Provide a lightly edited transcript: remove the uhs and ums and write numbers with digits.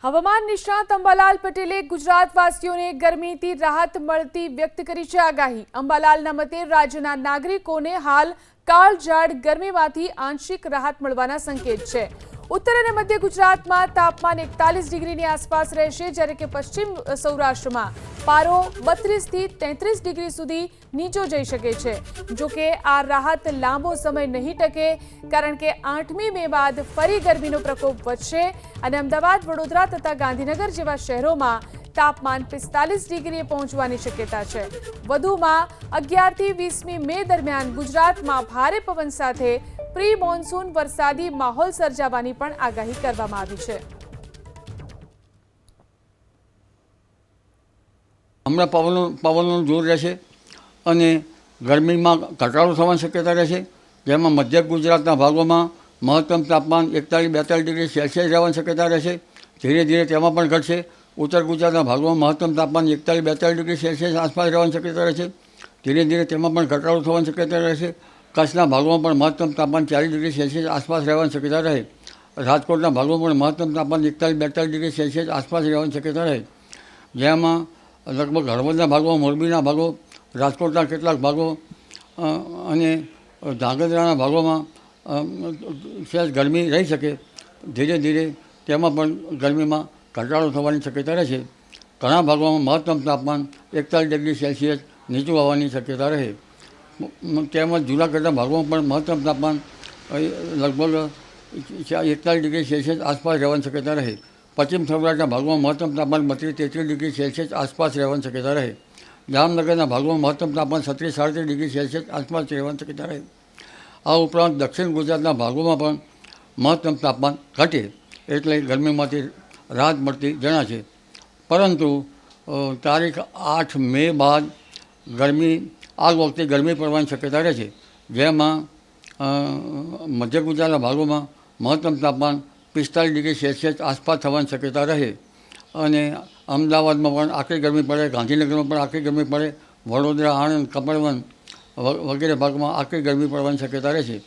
હવામાન નિષ્ણાત અંબાલાલ પટેલે ગુજરાતવાસીઓને ગરમીથી રાહત મળતી વ્યક્ત કરી છે આગાહી। અંબાલાલના મતે રાજ્યના નાગરિકોને હાલ કાળઝાળ ગરમીમાંથી આંશિક રાહત મળવાના સંકેત છે। ઉત્તર અને મધ્ય ગુજરાતમાં તાપમાન 41 ડિગ્રીની આસપાસ રહેશે, જ્યારે કે પશ્ચિમ સૌરાષ્ટ્રમાં પારો 32 થી 33 ડિગ્રી સુધી નીચો જઈ શકે છે। જો કે આ રાહત લાંબો સમય નહીં ટકે, કારણ કે 8મી મે બાદ ફરી ગરમીનો પ્રકોપ વધશે અને અમદાવાદ, વડોદરા તથા ગાંધીનગર જેવા શહેરોમાં તાપમાન 45 ડિગ્રીએ પહોંચવાની શક્યતા છે। વધુમાં 11 થી 20મી મે દરમિયાન ગુજરાતમાં ભારે પવન સાથે પ્રી મોન્સૂન વરસાદી માહોલ સર્જાવાની પણ આગાહી કરવામાં આવી છે। હમણાં પવનનું જોર રહેશે અને ગરમીમાં ઘટાડો થવાની શક્યતા રહેશે, જેમાં મધ્ય ગુજરાતના ભાગોમાં મહત્તમ તાપમાન 41-42 ડિગ્રી સેલ્સિયસ રહેવાની શક્યતા રહેશે। ધીરે ધીરે તેમાં પણ ઘટશે। ઉત્તર ગુજરાતના ભાગોમાં મહત્તમ તાપમાન 41-42 ડિગ્રી સેલ્સિયસ આસપાસ રહેવાની શક્યતા રહેશે। ધીરે ધીરે તેમાં પણ ઘટાડો થવાની શક્યતા રહેશે। કચ્છના ભાગોમાં પણ મહત્તમ તાપમાન 40 ડિગ્રી સેલ્સિયસ આસપાસ રહેવાની શક્યતા રહે। રાજકોટના ભાગોમાં પણ મહત્તમ તાપમાન 41-42 ડિગ્રી સેલ્સિયસ આસપાસ રહેવાની શક્યતા રહે, જેમાં લગભગ હળવદના ભાગો, મોરબીના ભાગો, રાજકોટના કેટલાક ભાગો અને ધાંગધ્રાના ભાગોમાં સહેજ ગરમી રહી શકે। ધીરે ધીરે તેમાં પણ ગરમીમાં ઘટાડો થવાની શક્યતા રહેશે। ઘણા ભાગોમાં મહત્તમ તાપમાન 41 ડિગ્રી સેલ્સિયસ નીચું આવવાની શક્યતા રહે। તેમજ જૂનાગઢના ભાગોમાં પણ મહત્તમ તાપમાન લગભગ 41 ડિગ્રી સેલ્સિયસ આસપાસ રહેવાની શક્યતા રહે। પશ્ચિમ સૌરાષ્ટ્રના ભાગોમાં મહત્તમ તાપમાન 32-33 ડિગ્રી સેલ્સિયસ આસપાસ રહેવાની શક્યતા રહે। જામનગરના ભાગોમાં મહત્તમ તાપમાન 36-37 ડિગ્રી સેલ્સિયસ આસપાસ રહેવાની શક્યતા રહે। આ ઉપરાંત દક્ષિણ ગુજરાતના ભાગોમાં પણ મહત્તમ તાપમાન ઘટે એટલે ગરમીમાંથી રાહત મળતી જણાશે। પરંતુ તારીખ 8 મે બાદ આ વખતે ગરમી પડવાની શક્યતા રહેશે, જેમાં મધ્ય ગુજરાતના ભાગોમાં મહત્તમ તાપમાન 45 ડિગ્રી સેલ્સિયસ આસપાસ થવાની શક્યતા રહે અને અમદાવાદમાં પણ આકરી ગરમી પડે, ગાંધીનગરમાં પણ આકરી ગરમી પડે, વડોદરા, આણંદ, કપડવંત વગેરે ભાગમાં આકરી ગરમી પડવાની શક્યતા રહેશે।